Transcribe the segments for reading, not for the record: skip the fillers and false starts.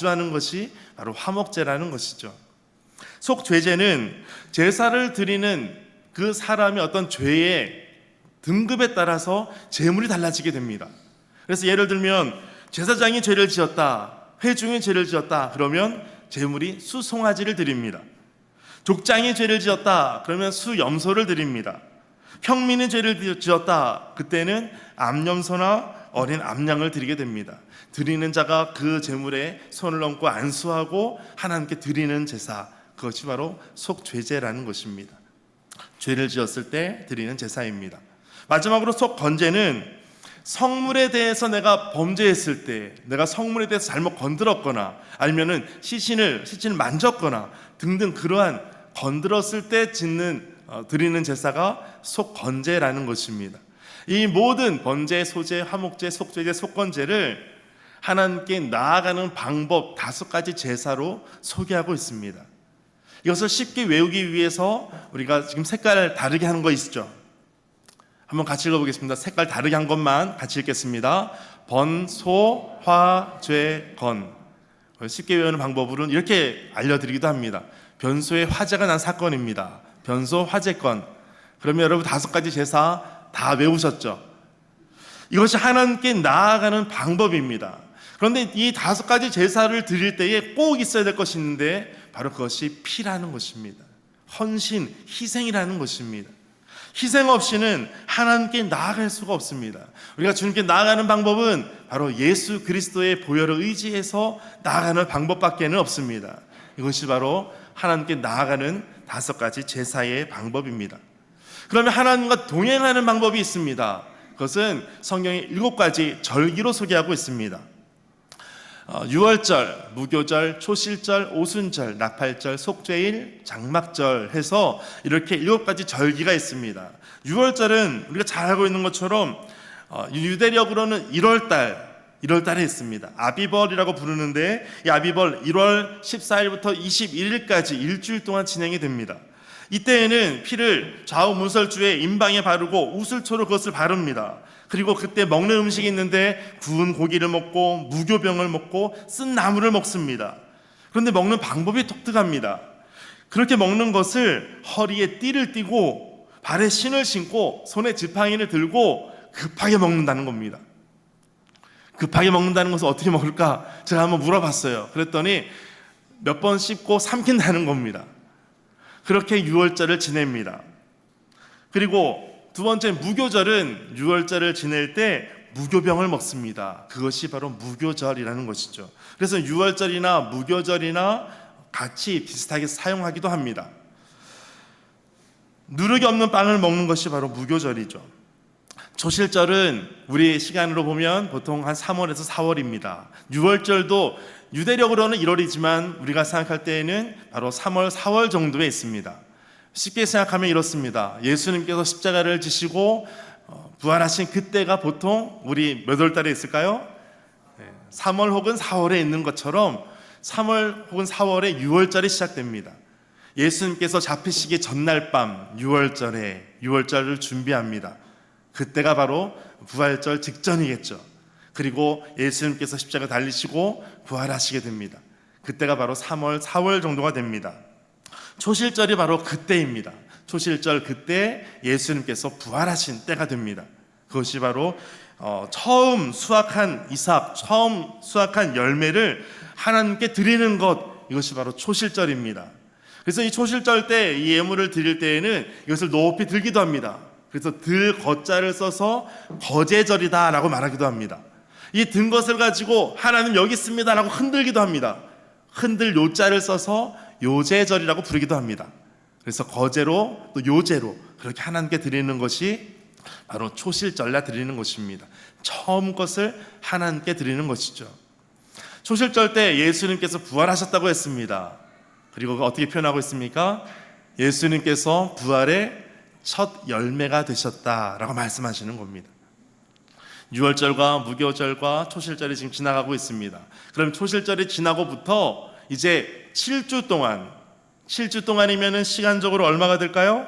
마주하는 것이 바로 화목제라는 것이죠. 속죄제는 제사를 드리는 그 사람이 어떤 죄의 등급에 따라서 제물이 달라지게 됩니다. 그래서 예를 들면 제사장이 죄를 지었다, 회중이 죄를 지었다 그러면 제물이 수송아지를 드립니다. 족장이 죄를 지었다 그러면 수염소를 드립니다. 평민이 죄를 지었다 그때는 암염소나 어린 암양을 드리게 됩니다. 드리는 자가 그 제물에 손을 얹고 안수하고 하나님께 드리는 제사, 그것이 바로 속죄제라는 것입니다. 죄를 지었을 때 드리는 제사입니다. 마지막으로 속건제는 성물에 대해서 내가 범죄했을 때, 내가 성물에 대해서 잘못 건드렸거나 아니면은 시신을 만졌거나 등등 그러한 건드렸을 때 드리는 제사가 속건제라는 것입니다. 이 모든 번제, 소제, 화목제, 속죄제, 속건제를 하나님께 나아가는 방법 5가지 제사로 소개하고 있습니다. 이것을 쉽게 외우기 위해서 우리가 지금 색깔 다르게 하는 거 있죠? 한번 같이 읽어보겠습니다. 색깔 다르게 한 것만 같이 읽겠습니다. 번, 소, 화, 죄, 건. 쉽게 외우는 방법으로는 이렇게 알려드리기도 합니다. 변소의 화재가 난 사건입니다. 변소, 화재건. 그러면 여러분 5가지 제사 다 외우셨죠? 이것이 하나님께 나아가는 방법입니다. 그런데 이 5가지 제사를 드릴 때에 꼭 있어야 될 것이 있는데 바로 그것이 피라는 것입니다. 헌신, 희생이라는 것입니다. 희생 없이는 하나님께 나아갈 수가 없습니다. 우리가 주님께 나아가는 방법은 바로 예수 그리스도의 보혈을 의지해서 나아가는 방법밖에는 없습니다. 이것이 바로 하나님께 나아가는 5가지 제사의 방법입니다. 그러면 하나님과 동행하는 방법이 있습니다. 그것은 성경의 7가지 절기로 소개하고 있습니다. 유월절, 무교절, 초실절, 오순절, 나팔절, 속죄일, 장막절 해서 이렇게 7가지 절기가 있습니다. 유월절은 우리가 잘 알고 있는 것처럼 유대력으로는 1월달에 있습니다. 아비벌이라고 부르는데 이 아비벌 1월 14일부터 21일까지 일주일 동안 진행이 됩니다. 이때에는 피를 좌우 문설주에 임방에 바르고 우슬초로 그것을 바릅니다. 그리고 그때 먹는 음식이 있는데 구운 고기를 먹고 무교병을 먹고 쓴 나물을 먹습니다. 그런데 먹는 방법이 독특합니다. 그렇게 먹는 것을 허리에 띠를 띠고 발에 신을 신고 손에 지팡이를 들고 급하게 먹는다는 겁니다. 급하게 먹는다는 것은 어떻게 먹을까? 제가 한번 물어봤어요. 그랬더니 몇 번 씹고 삼킨다는 겁니다. 그렇게 유월절을 지냅니다. 그리고 2번째 무교절은 유월절을 지낼 때 무교병을 먹습니다. 그것이 바로 무교절이라는 것이죠. 그래서 유월절이나 무교절이나 같이 비슷하게 사용하기도 합니다. 누룩이 없는 빵을 먹는 것이 바로 무교절이죠. 초실절은 우리 시간으로 보면 보통 한 3월에서 4월입니다. 유월절도 유대력으로는 1월이지만 우리가 생각할 때에는 바로 3월, 4월 정도에 있습니다. 쉽게 생각하면 이렇습니다. 예수님께서 십자가를 지시고 부활하신 그때가 보통 우리 몇 월 달에 있을까요? 3월 혹은 4월에 있는 것처럼 3월 혹은 4월에 유월절이 시작됩니다. 예수님께서 잡히시기 전날 밤 유월절을 준비합니다. 그때가 바로 부활절 직전이겠죠. 그리고 예수님께서 십자가 달리시고 부활하시게 됩니다. 그때가 바로 3월, 4월 정도가 됩니다. 초실절이 바로 그때입니다. 초실절 그때 예수님께서 부활하신 때가 됩니다. 그것이 바로 처음 수확한 이삭, 처음 수확한 열매를 하나님께 드리는 것, 이것이 바로 초실절입니다. 그래서 이 초실절 때 이 예물을 드릴 때에는 이것을 높이 들기도 합니다. 그래서 들 거자를 써서 거제절이다 라고 말하기도 합니다. 이 든 것을 가지고 하나님 여기 있습니다 라고 흔들기도 합니다. 흔들 요자를 써서 요제절이라고 부르기도 합니다. 그래서 거제로 또 요제로 그렇게 하나님께 드리는 것이 바로 초실절날 드리는 것입니다. 처음 것을 하나님께 드리는 것이죠. 초실절 때 예수님께서 부활하셨다고 했습니다. 그리고 어떻게 표현하고 있습니까? 예수님께서 부활의 첫 열매가 되셨다라고 말씀하시는 겁니다. 유월절과 무교절과 초실절이 지금 지나가고 있습니다. 그럼 초실절이 지나고부터 이제 7주 동안이면은 시간적으로 얼마가 될까요?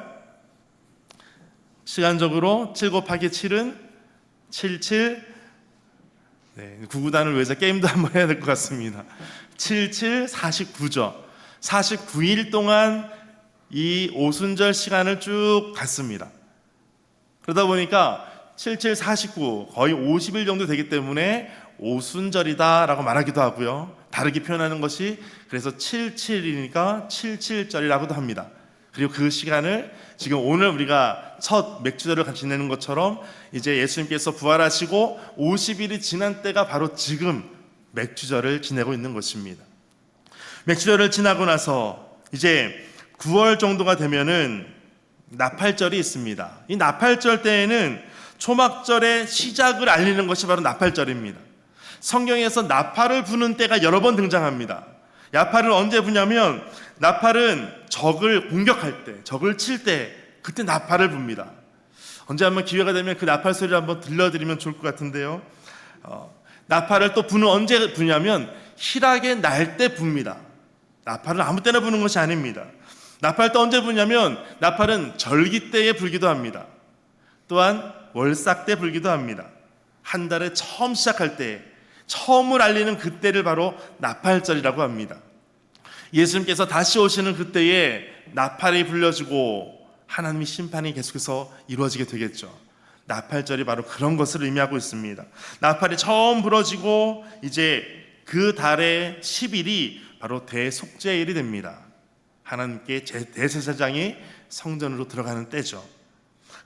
시간적으로 7 곱하기 7은 77, 네, 구구단을 위해서 게임도 한번 해야 될 것 같습니다. 77, 49죠. 49일 동안 이 오순절 시간을 쭉 갔습니다. 그러다 보니까 77, 49 거의 50일 정도 되기 때문에 오순절이다라고 말하기도 하고요. 다르게 표현하는 것이 그래서 77이니까 77절이라고도 합니다. 그리고 그 시간을 지금 오늘 우리가 첫 맥주절을 같이 지내는 것처럼 이제 예수님께서 부활하시고 50일이 지난 때가 바로 지금 맥주절을 지내고 있는 것입니다. 맥주절을 지나고 나서 이제 9월 정도가 되면은 나팔절이 있습니다. 이 나팔절 때에는 초막절의 시작을 알리는 것이 바로 나팔절입니다. 성경에서 나팔을 부는 때가 여러 번 등장합니다. 나팔을 언제 부냐면 나팔은 적을 공격할 때, 적을 칠 때 그때 나팔을 붑니다. 언제 한번 기회가 되면 그 나팔 소리를 한번 들려드리면 좋을 것 같은데요. 나팔을 또 부는 언제 부냐면 희락의 날 때 붑니다. 나팔을 아무 때나 부는 것이 아닙니다. 나팔 또 언제 부냐면 나팔은 절기 때에 불기도 합니다. 또한 월삭 때 불기도 합니다. 한 달에 처음 시작할 때 처음을 알리는 그때를 바로 나팔절이라고 합니다. 예수님께서 다시 오시는 그때에 나팔이 불려지고 하나님의 심판이 계속해서 이루어지게 되겠죠. 나팔절이 바로 그런 것을 의미하고 있습니다. 나팔이 처음 불어지고 이제 그 달의 10일이 바로 대속죄일이 됩니다. 하나님께 대제사장이 성전으로 들어가는 때죠.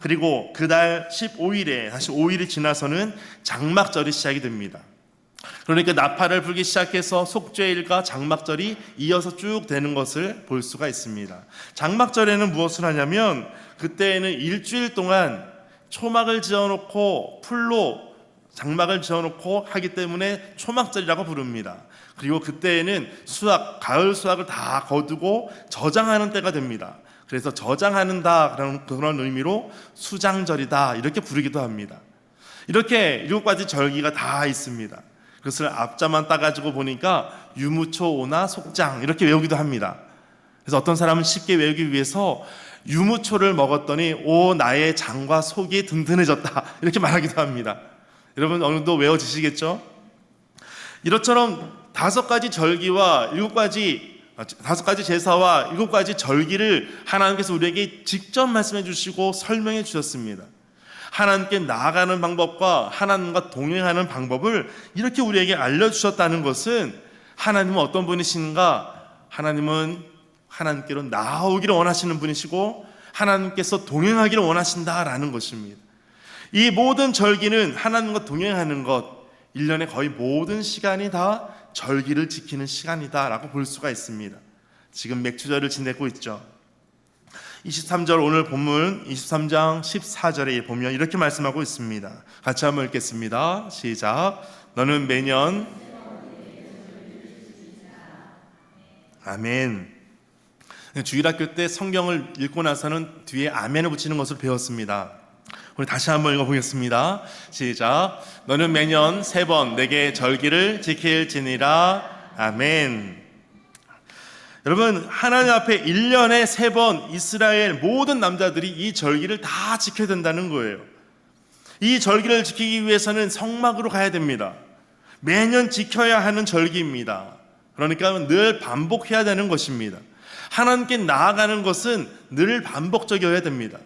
그리고 그달 15일에 다시 5일이 지나서는 장막절이 시작이 됩니다. 그러니까 나팔을 불기 시작해서 속죄일과 장막절이 이어서 쭉 되는 것을 볼 수가 있습니다. 장막절에는 무엇을 하냐면 그때에는 일주일 동안 초막을 지어놓고 풀로 장막을 지어놓고 하기 때문에 초막절이라고 부릅니다. 그리고 그때에는 수확, 가을 수확을 다 거두고 저장하는 때가 됩니다. 그래서 저장하는다 그런 의미로 수장절이다 이렇게 부르기도 합니다. 이렇게 7가지 절기가 다 있습니다. 그것을 앞자만 따가지고 보니까 유무초오나 속장 이렇게 외우기도 합니다. 그래서 어떤 사람은 쉽게 외우기 위해서 유무초를 먹었더니 오 나의 장과 속이 든든해졌다 이렇게 말하기도 합니다. 여러분 어느 정도 외워지시겠죠? 이것처럼 5가지 절기와 5가지 제사와 7가지 절기를 하나님께서 우리에게 직접 말씀해 주시고 설명해 주셨습니다. 하나님께 나아가는 방법과 하나님과 동행하는 방법을 이렇게 우리에게 알려주셨다는 것은 하나님은 어떤 분이신가? 하나님은 하나님께로 나아오기를 원하시는 분이시고 하나님께서 동행하기를 원하신다라는 것입니다. 이 모든 절기는 하나님과 동행하는 것 1년의 거의 모든 시간이 다 절기를 지키는 시간이다라고 볼 수가 있습니다. 지금 맥주절을 지내고 있죠. 23절 오늘 본문 23장 14절에 보면 이렇게 말씀하고 있습니다. 같이 한번 읽겠습니다. 시작. 너는 매년 아멘. 주일학교 때 성경을 읽고 나서는 뒤에 아멘을 붙이는 것을 배웠습니다. 우리 다시 한번 읽어보겠습니다. 시작. 너는 매년 3번 내게 절기를 지킬지니라. 아멘. 여러분 하나님 앞에 1년에 3번 이스라엘 모든 남자들이 이 절기를 다 지켜야 된다는 거예요. 이 절기를 지키기 위해서는 성막으로 가야 됩니다. 매년 지켜야 하는 절기입니다. 그러니까 늘 반복해야 되는 것입니다. 하나님께 나아가는 것은 늘 반복적이어야 됩니다.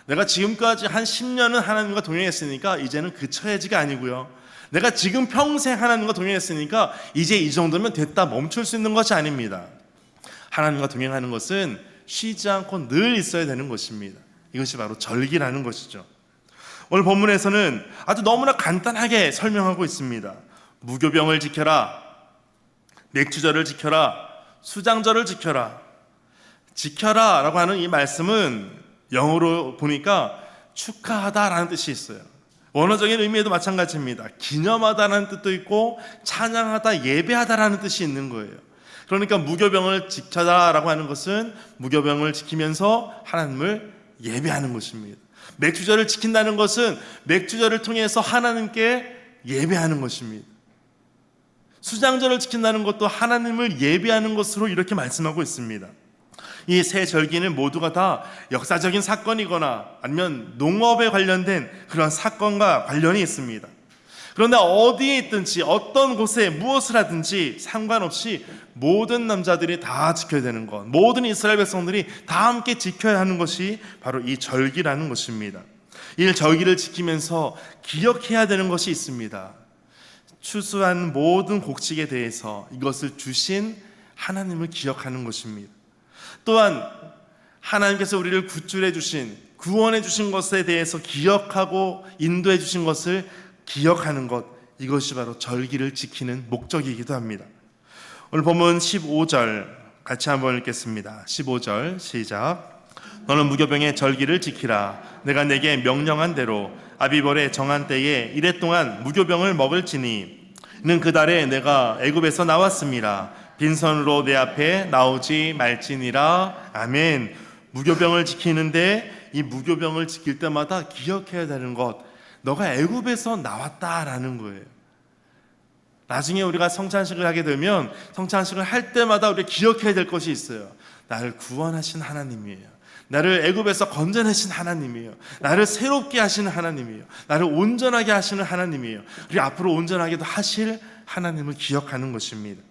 내가 지금까지 한 10년은 하나님과 동행했으니까 이제는 그쳐야지가 아니고요. 내가 지금 평생 하나님과 동행했으니까 이제 이 정도면 됐다 멈출 수 있는 것이 아닙니다. 하나님과 동행하는 것은 쉬지 않고 늘 있어야 되는 것입니다. 이것이 바로 절기라는 것이죠. 오늘 본문에서는 아주 너무나 간단하게 설명하고 있습니다. 무교병을 지켜라, 맥주절을 지켜라, 수장절을 지켜라. 지켜라 라고 하는 이 말씀은 영어로 보니까 축하하다라는 뜻이 있어요. 원어적인 의미에도 마찬가지입니다. 기념하다라는 뜻도 있고 찬양하다, 예배하다라는 뜻이 있는 거예요. 그러니까 무교병을 지켜라라고 하는 것은 무교병을 지키면서 하나님을 예배하는 것입니다. 맥주절을 지킨다는 것은 맥주절을 통해서 하나님께 예배하는 것입니다. 수장절을 지킨다는 것도 하나님을 예배하는 것으로 이렇게 말씀하고 있습니다. 이 세 절기는 모두가 다 역사적인 사건이거나 아니면 농업에 관련된 그런 사건과 관련이 있습니다. 그런데 어디에 있든지 어떤 곳에 무엇을 하든지 상관없이 모든 남자들이 다 지켜야 되는 것, 모든 이스라엘 백성들이 다 함께 지켜야 하는 것이 바로 이 절기라는 것입니다. 이 절기를 지키면서 기억해야 되는 것이 있습니다. 추수한 모든 곡식에 대해서 이것을 주신 하나님을 기억하는 것입니다. 또한 하나님께서 우리를 구출해 주신, 구원해 주신 것에 대해서 기억하고 인도해 주신 것을 기억하는 것, 이것이 바로 절기를 지키는 목적이기도 합니다. 오늘 본문 15절 같이 한번 읽겠습니다. 15절 시작. 너는 무교병의 절기를 지키라. 내가 내게 명령한 대로 아비벌의 정한 때에 이래 동안 무교병을 먹을지니 이는 그 달에 내가 애굽에서 나왔습니다. 빈손으로 내 앞에 나오지 말지니라. 아멘. 무교병을 지키는데 이 무교병을 지킬 때마다 기억해야 되는 것, 너가 애굽에서 나왔다라는 거예요. 나중에 우리가 성찬식을 하게 되면 성찬식을 할 때마다 우리가 기억해야 될 것이 있어요. 나를 구원하신 하나님이에요. 나를 애굽에서 건져내신 하나님이에요. 나를 새롭게 하시는 하나님이에요. 나를 온전하게 하시는 하나님이에요. 그리고 앞으로 온전하게도 하실 하나님을 기억하는 것입니다.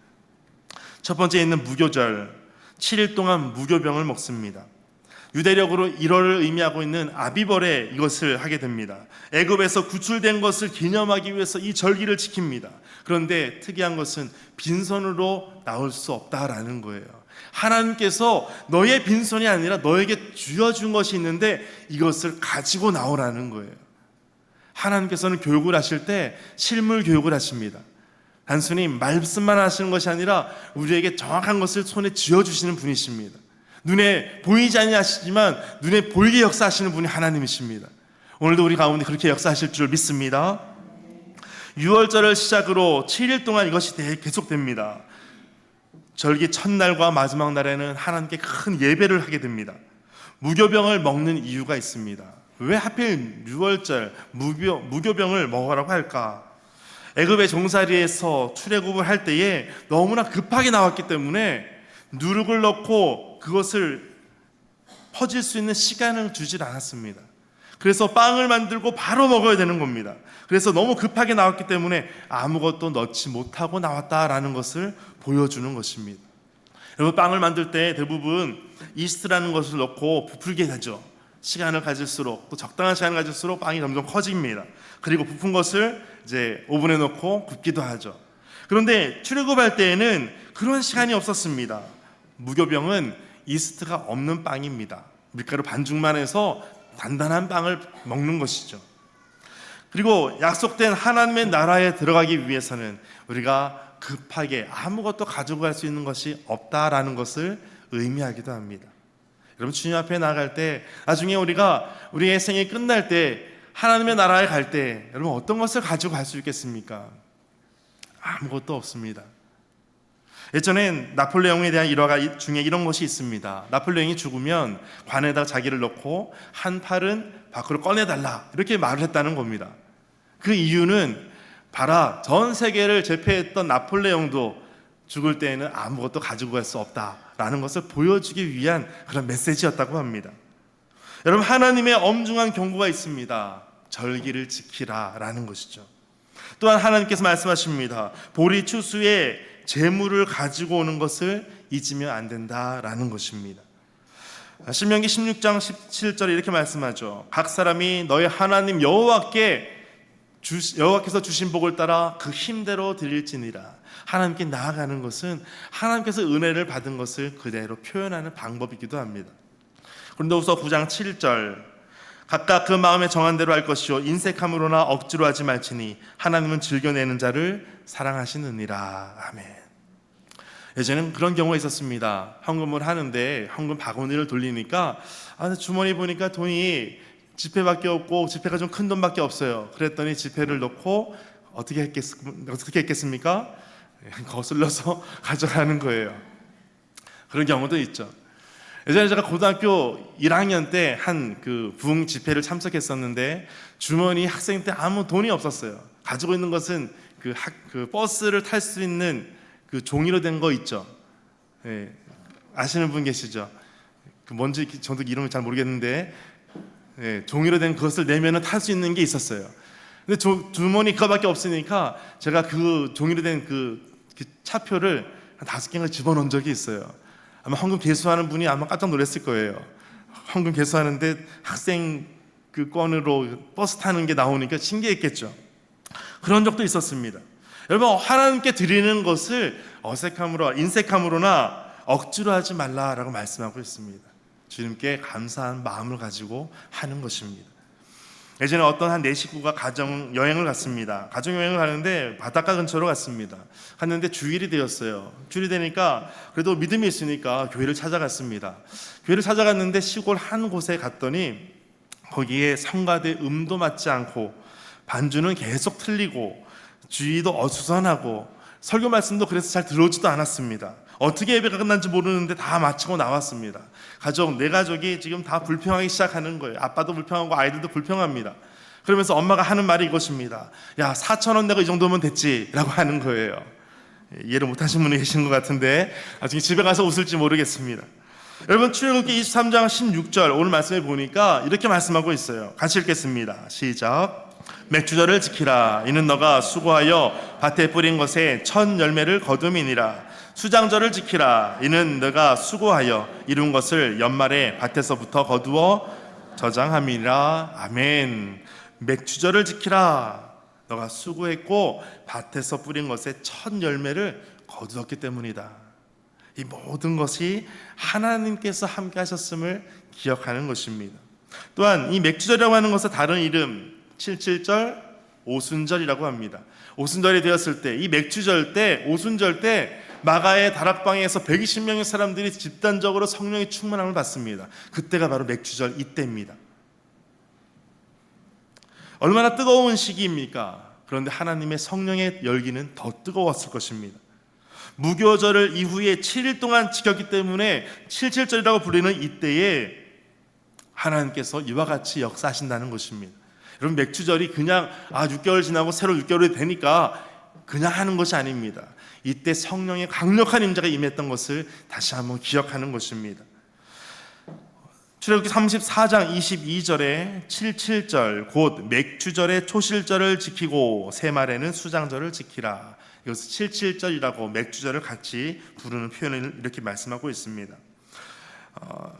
첫 번째 있는 무교절, 7일 동안 무교병을 먹습니다. 유대력으로 1월을 의미하고 있는 아비벌에 이것을 하게 됩니다. 애굽에서 구출된 것을 기념하기 위해서 이 절기를 지킵니다. 그런데 특이한 것은 빈손으로 나올 수 없다라는 거예요. 하나님께서 너의 빈손이 아니라 너에게 쥐어준 것이 있는데 이것을 가지고 나오라는 거예요. 하나님께서는 교육을 하실 때 실물 교육을 하십니다. 단순히 말씀만 하시는 것이 아니라 우리에게 정확한 것을 손에 쥐어주시는 분이십니다. 눈에 보이지 아니하시지만 눈에 보이게 역사하시는 분이 하나님이십니다. 오늘도 우리 가운데 그렇게 역사하실 줄 믿습니다. 6월절을 시작으로 7일 동안 이것이 계속됩니다. 절기 첫날과 마지막 날에는 하나님께 큰 예배를 하게 됩니다. 무교병을 먹는 이유가 있습니다. 왜 하필 6월절 무교병을 먹으라고 할까? 애굽의 종살이에서 출애굽을 할 때에 너무나 급하게 나왔기 때문에 누룩을 넣고 그것을 퍼질 수 있는 시간을 주질 않았습니다. 그래서 빵을 만들고 바로 먹어야 되는 겁니다. 그래서 너무 급하게 나왔기 때문에 아무것도 넣지 못하고 나왔다라는 것을 보여주는 것입니다. 여러분, 빵을 만들 때 대부분 이스트라는 것을 넣고 부풀게 하죠. 시간을 가질수록, 또 적당한 시간을 가질수록 빵이 점점 커집니다. 그리고 부푼 것을 이제 오븐에 넣고 굽기도 하죠. 그런데 출애굽할 때에는 그런 시간이 없었습니다. 무교병은 이스트가 없는 빵입니다. 밀가루 반죽만 해서 단단한 빵을 먹는 것이죠. 그리고 약속된 하나님의 나라에 들어가기 위해서는 우리가 급하게 아무것도 가지고 갈 수 있는 것이 없다라는 것을 의미하기도 합니다. 여러분, 주님 앞에 나아갈 때, 나중에 우리의 생이 끝날 때 하나님의 나라에 갈 때 여러분 어떤 것을 가지고 갈 수 있겠습니까? 아무것도 없습니다. 예전엔 나폴레옹에 대한 일화 중에 이런 것이 있습니다. 나폴레옹이 죽으면 관에다 자기를 넣고 한 팔은 밖으로 꺼내달라, 이렇게 말을 했다는 겁니다. 그 이유는 봐라, 전 세계를 제패했던 나폴레옹도 죽을 때에는 아무것도 가지고 갈 수 없다라는 것을 보여주기 위한 그런 메시지였다고 합니다. 여러분, 하나님의 엄중한 경고가 있습니다. 절기를 지키라라는 것이죠. 또한 하나님께서 말씀하십니다. 보리 추수에 재물을 가지고 오는 것을 잊으면 안 된다라는 것입니다. 신명기 16장 17절에 이렇게 말씀하죠. 각 사람이 너의 하나님 여호와께서 주신 복을 따라 그 힘대로 드릴지니라. 하나님께 나아가는 것은 하나님께서 은혜를 받은 것을 그대로 표현하는 방법이기도 합니다. 고린도후서 9장 7절, 각각 그 마음에 정한 대로 할 것이요 인색함으로나 억지로 하지 말지니 하나님은 즐겨내는 자를 사랑하시느니라. 아멘. 예전에는 그런 경우가 있었습니다. 헌금을 하는데 헌금 바구니를 돌리니까 주머니 보니까 돈이 지폐밖에 없고 지폐가 좀 큰 돈밖에 없어요. 그랬더니 지폐를 넣고 어떻게 했겠습니까? 거슬러서 가져가는 거예요. 그런 경우도 있죠. 예전에 제가 고등학교 1학년 때 한 그 부흥 집회를 참석했었는데 주머니 학생 때 아무 돈이 없었어요. 가지고 있는 것은 그 버스를 탈 수 있는 그 종이로 된 거 있죠. 예, 아시는 분 계시죠? 그 뭔지 저도 이름을 잘 모르겠는데, 예, 종이로 된 그것을 내면은 탈 수 있는 게 있었어요. 근데 주머니 그거밖에 없으니까 제가 그 종이로 된 그 차표를 한 5개가 집어넣은 적이 있어요. 아마 헌금 개수하는 분이 아마 깜짝 놀랐을 거예요. 헌금 개수하는데 학생 그 건으로 버스 타는 게 나오니까 신기했겠죠. 그런 적도 있었습니다. 여러분, 하나님께 드리는 것을 어색함으로, 인색함으로나 억지로 하지 말라라고 말씀하고 있습니다. 주님께 감사한 마음을 가지고 하는 것입니다. 예전에 어떤 한 4식구가 가정 여행을 갔습니다. 가정 여행을 가는데 바닷가 근처로 갔습니다. 갔는데 주일이 되었어요. 주일이 되니까 그래도 믿음이 있으니까 교회를 찾아갔습니다. 교회를 찾아갔는데 시골 한 곳에 갔더니 거기에 성가대 음도 맞지 않고 반주는 계속 틀리고 주의도 어수선하고 설교 말씀도 그래서 잘 들어오지도 않았습니다. 어떻게 예배가 끝난지 모르는데 다 마치고 나왔습니다. 내 가족이 지금 다 불평하기 시작하는 거예요. 아빠도 불평하고 아이들도 불평합니다. 그러면서 엄마가 하는 말이 이것입니다. 야, 4,000원 내고 이 정도면 됐지 라고 하는 거예요. 이해를 못하신 분이 계신 것 같은데 나중에 집에 가서 웃을지 모르겠습니다. 여러분, 출애굽기 23장 16절 오늘 말씀에 보니까 이렇게 말씀하고 있어요. 같이 읽겠습니다. 시작. 맥주절을 지키라. 이는 너가 수고하여 밭에 뿌린 것에 첫 열매를 거둠이니라. 수장절을 지키라. 이는 너가 수고하여 이룬 것을 연말에 밭에서부터 거두어 저장함이라. 아멘. 맥주절을 지키라. 너가 수고했고 밭에서 뿌린 것에 첫 열매를 거두었기 때문이다. 이 모든 것이 하나님께서 함께 하셨음을 기억하는 것입니다. 또한 이 맥주절이라고 하는 것은 다른 이름 77절, 오순절이라고 합니다. 오순절이 되었을 때, 이 맥주절 때, 오순절 때 마가의 다락방에서 120명의 사람들이 집단적으로 성령의 충만함을 받습니다. 그때가 바로 맥주절 이때입니다. 얼마나 뜨거운 시기입니까? 그런데 하나님의 성령의 열기는 더 뜨거웠을 것입니다. 무교절을 이후에 7일 동안 지켰기 때문에 77절이라고 부르는 이때에 하나님께서 이와 같이 역사하신다는 것입니다. 여러분, 맥주절이 그냥 6개월 지나고 새로 6개월이 되니까 그냥 하는 것이 아닙니다. 이때 성령의 강력한 임재가 임했던 것을 다시 한번 기억하는 것입니다. 출애굽기 34장 22절에 77절 곧 맥주절의 초실절을 지키고 새말에는 수장절을 지키라. 이것을 77절이라고 맥주절을 같이 부르는 표현을 이렇게 말씀하고 있습니다.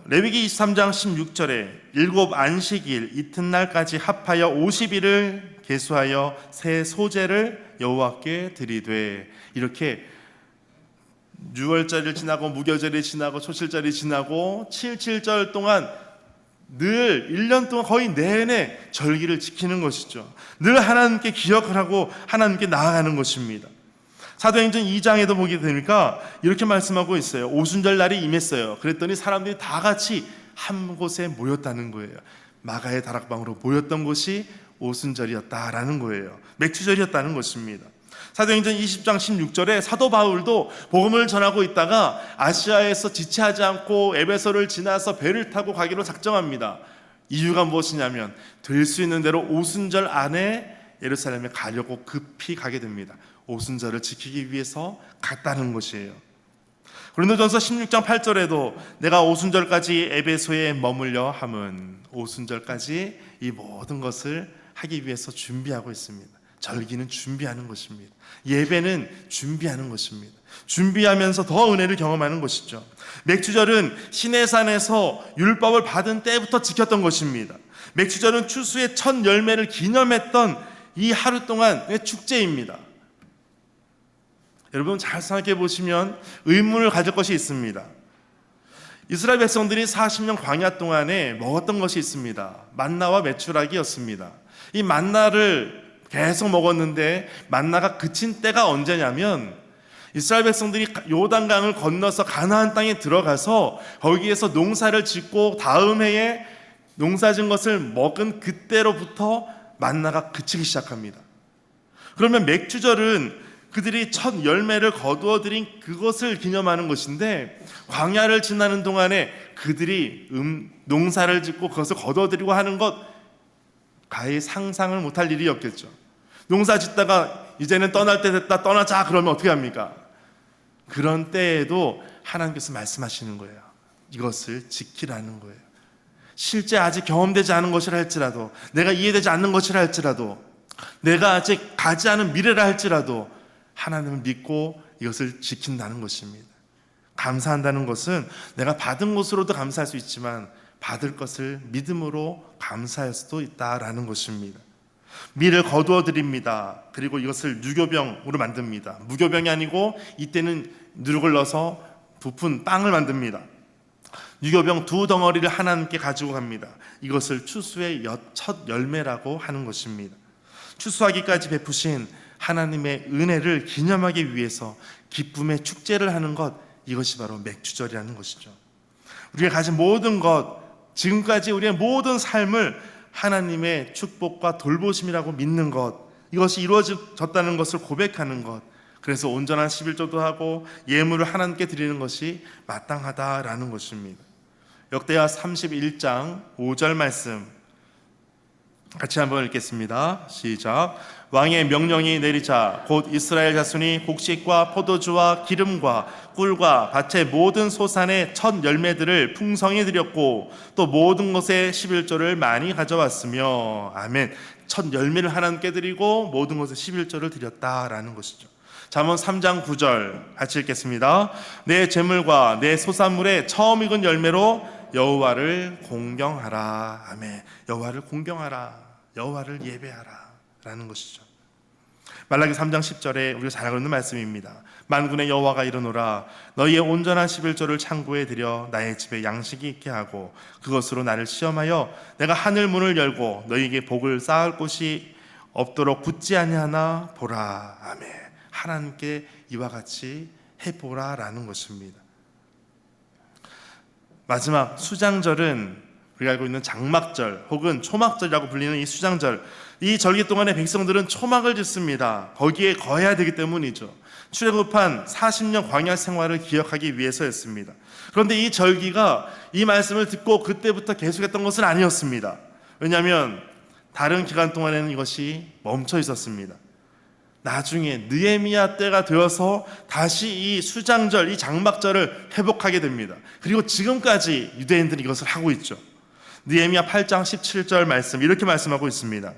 레위기 23장 16절에 일곱 안식일 이튿날까지 합하여 50일을 계수하여 새 소제를 여호와께 드리되, 이렇게 6월절이 지나고 무교절이 지나고 초실절이 지나고 77절 동안 늘 1년 동안 거의 내내 절기를 지키는 것이죠. 늘 하나님께 기억을 하고 하나님께 나아가는 것입니다. 사도행전 2장에도 보게 되니까 이렇게 말씀하고 있어요. 오순절 날이 임했어요. 그랬더니 사람들이 다 같이 한 곳에 모였다는 거예요. 마가의 다락방으로 모였던 곳이 오순절이었다라는 거예요. 맥주절이었다는 것입니다. 사도행전 20장 16절에 사도 바울도 복음을 전하고 있다가 아시아에서 지체하지 않고 에베소를 지나서 배를 타고 가기로 작정합니다. 이유가 무엇이냐면 될 수 있는 대로 오순절 안에 예루살렘에 가려고 급히 가게 됩니다. 오순절을 지키기 위해서 갔다는 것이에요. 고린도전서 16장 8절에도 내가 오순절까지 에베소에 머물려 함은, 오순절까지 이 모든 것을 하기 위해서 준비하고 있습니다. 절기는 준비하는 것입니다. 예배는 준비하는 것입니다. 준비하면서 더 은혜를 경험하는 것이죠. 맥주절은 시내산에서 율법을 받은 때부터 지켰던 것입니다. 맥주절은 추수의 첫 열매를 기념했던 이 하루 동안의 축제입니다. 여러분, 잘 생각해 보시면 의문을 가질 것이 있습니다. 이스라엘 백성들이 40년 광야 동안에 먹었던 것이 있습니다. 만나와 메추라기였습니다. 이 만나를 계속 먹었는데 만나가 그친 때가 언제냐면 이스라엘 백성들이 요단강을 건너서 가나안 땅에 들어가서 거기에서 농사를 짓고 다음 해에 농사진 것을 먹은 그때로부터 만나가 그치기 시작합니다. 그러면 맥주절은 그들이 첫 열매를 거두어 들인 그것을 기념하는 것인데, 광야를 지나는 동안에 그들이 농사를 짓고 그것을 거두어 들이고 하는 것, 가히 상상을 못할 일이었겠죠. 농사 짓다가 이제는 떠날 때 됐다, 떠나자 그러면 어떻게 합니까? 그런 때에도 하나님께서 말씀하시는 거예요. 이것을 지키라는 거예요. 실제 아직 경험되지 않은 것이라 할지라도, 내가 이해되지 않는 것이라 할지라도 내가 아직 가지 않은 미래라 할지라도 하나님을 믿고 이것을 지킨다는 것입니다. 감사한다는 것은 내가 받은 것으로도 감사할 수 있지만 받을 것을 믿음으로 감사할 수도 있다라는 것입니다. 밀을 거두어 드립니다. 그리고 이것을 누교병으로 만듭니다. 무교병이 아니고 이때는 누룩을 넣어서 부푼 빵을 만듭니다. 유교병 2덩어리를 하나님께 가지고 갑니다. 이것을 추수의 첫 열매라고 하는 것입니다. 추수하기까지 베푸신 하나님의 은혜를 기념하기 위해서 기쁨의 축제를 하는 것, 이것이 바로 맥주절이라는 것이죠. 우리가 가진 모든 것, 지금까지 우리의 모든 삶을 하나님의 축복과 돌보심이라고 믿는 것, 이것이 이루어졌다는 것을 고백하는 것, 그래서 온전한 11조도 하고 예물을 하나님께 드리는 것이 마땅하다라는 것입니다. 역대하 31장 5절 말씀 같이 한번 읽겠습니다. 시작. 왕의 명령이 내리자 곧 이스라엘 자손이 곡식과 포도주와 기름과 꿀과 밭의 모든 소산의 첫 열매들을 풍성히 드렸고 또 모든 것의 11조를 많이 가져왔으며, 아멘. 첫 열매를 하나님께 드리고 모든 것의 11조를 드렸다라는 것이죠. 잠언 3장 9절 같이 읽겠습니다. 내 재물과 내 소산물의 처음 익은 열매로 여호와를 공경하라. 아멘. 여호와를 공경하라. 여호와를 예배하라 라는 것이죠. 말라기 3장 10절에 우리가 잘 알고 있는 말씀입니다. 만군의 여호와가 이르노라. 너희의 온전한 11조를 창고에 들여 나의 집에 양식이 있게 하고 그것으로 나를 시험하여 내가 하늘 문을 열고 너희에게 복을 쌓을 곳이 없도록 굳지 아니하나 보라. 아멘. 하나님께 이와 같이 해보라 라는 것입니다. 마지막 수장절은 우리가 알고 있는 장막절 혹은 초막절이라고 불리는 이 수장절, 이 절기 동안에 백성들은 초막을 짓습니다. 거기에 거해야 되기 때문이죠. 출애굽한 40년 광야 생활을 기억하기 위해서였습니다. 그런데 이 절기가 이 말씀을 듣고 그때부터 계속했던 것은 아니었습니다. 왜냐하면 다른 기간 동안에는 이것이 멈춰 있었습니다. 나중에 느헤미야 때가 되어서 다시 이 수장절, 이 장막절을 회복하게 됩니다. 그리고 지금까지 유대인들이 이것을 하고 있죠. 느헤미야 8장 17절 말씀 이렇게 말씀하고 있습니다.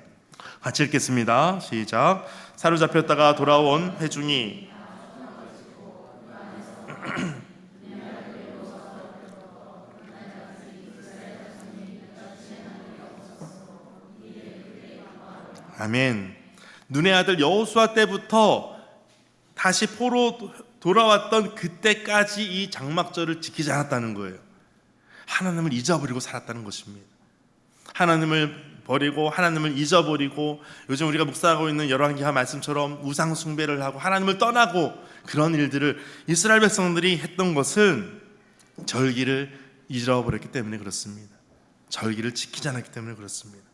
같이 읽겠습니다. 시작. 사로잡혔다가 돌아온 회중이 아멘. 눈의 아들 여호수아 때부터 다시 포로 돌아왔던 그때까지 이 장막절을 지키지 않았다는 거예요. 하나님을 잊어버리고 살았다는 것입니다. 하나님을 버리고 하나님을 잊어버리고 요즘 우리가 묵상하고 있는 열왕기하 말씀처럼 우상 숭배를 하고 하나님을 떠나고 그런 일들을 이스라엘 백성들이 했던 것은 절기를 잊어버렸기 때문에 그렇습니다. 절기를 지키지 않았기 때문에 그렇습니다.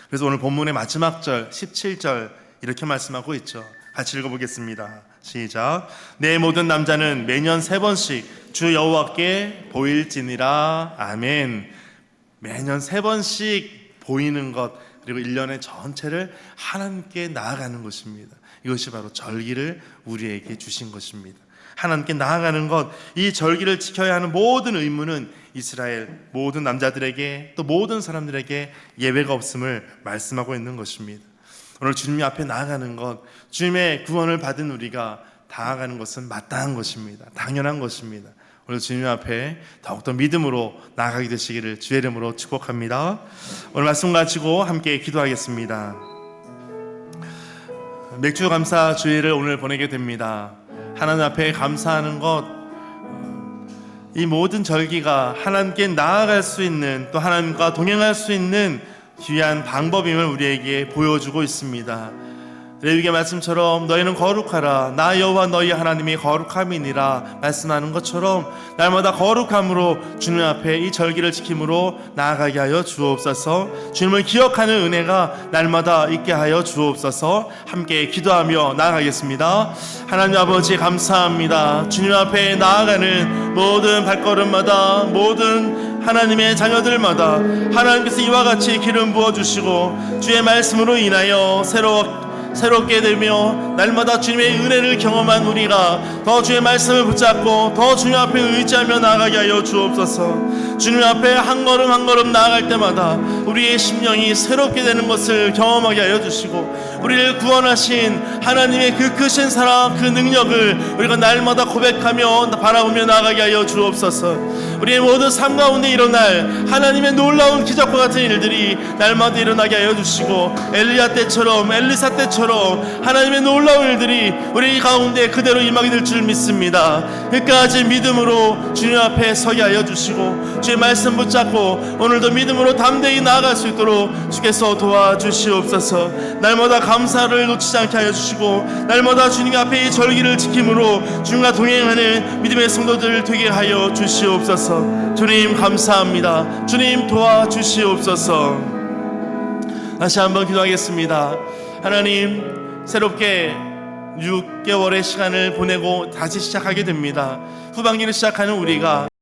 그래서 오늘 본문의 마지막 절 17절 이렇게 말씀하고 있죠. 같이 읽어보겠습니다. 시작. 내 모든 남자는 매년 3번씩 주 여호와께 보일지니라. 아멘. 매년 3번씩 보이는 것, 그리고 1년의 전체를 하나님께 나아가는 것입니다. 이것이 바로 절기를 우리에게 주신 것입니다. 하나님께 나아가는 것, 이 절기를 지켜야 하는 모든 의무는 이스라엘 모든 남자들에게 또 모든 사람들에게 예외가 없음을 말씀하고 있는 것입니다. 오늘 주님 앞에 나아가는 것, 주님의 구원을 받은 우리가 나아가는 것은 마땅한 것입니다. 당연한 것입니다. 오늘 주님 앞에 더욱더 믿음으로 나아가게 되시기를 주의 이름으로 축복합니다. 오늘 말씀 가지고 함께 기도하겠습니다. 맥주 감사 주일을 오늘 보내게 됩니다. 하나님 앞에 감사하는 것, 이 모든 절기가 하나님께 나아갈 수 있는, 또 하나님과 동행할 수 있는 귀한 방법임을 우리에게 보여주고 있습니다. 레위기 말씀처럼 너희는 거룩하라 나 여호와 너희 하나님이 거룩함이니라 말씀하는 것처럼 날마다 거룩함으로 주님 앞에 이 절기를 지킴으로 나아가게 하여 주옵소서. 주님을 기억하는 은혜가 날마다 있게 하여 주옵소서. 함께 기도하며 나아가겠습니다. 하나님 아버지 감사합니다. 주님 앞에 나아가는 모든 발걸음마다 모든 하나님의 자녀들마다 하나님께서 이와 같이 기름 부어주시고 주의 말씀으로 인하여 새롭게 되며 날마다 주님의 은혜를 경험한 우리가 더 주의 말씀을 붙잡고 더 주님 앞에 의지하며 나아가게 하여 주옵소서. 주님 앞에 한 걸음 한 걸음 나아갈 때마다 우리의 심령이 새롭게 되는 것을 경험하게 하여 주시고 우리를 구원하신 하나님의 그 크신 사랑, 그 능력을 우리가 날마다 고백하며 바라보며 나아가게 하여 주옵소서. 우리의 모든 삶 가운데 일어날 하나님의 놀라운 기적과 같은 일들이 날마다 일어나게 하여 주시고, 엘리야 때처럼, 엘리사 때처럼 하나님의 놀라운 일들이 우리 가운데 그대로 임하게 될 줄 믿습니다. 끝까지 믿음으로 주님 앞에 서게 하여 주시고, 주의 말씀 붙잡고 오늘도 믿음으로 담대히 나아갈 수 있도록 주께서 도와주시옵소서. 날마다 감사를 놓치지 않게 하여 주시고, 날마다 주님 앞에 이 절기를 지킴으로 주님과 동행하는 믿음의 성도들 되게 하여 주시옵소서. 주님 감사합니다. 주님 도와주시옵소서. 다시 한번 기도하겠습니다. 하나님, 새롭게 6개월의 시간을 보내고 다시 시작하게 됩니다. 후반기를 시작하는 우리가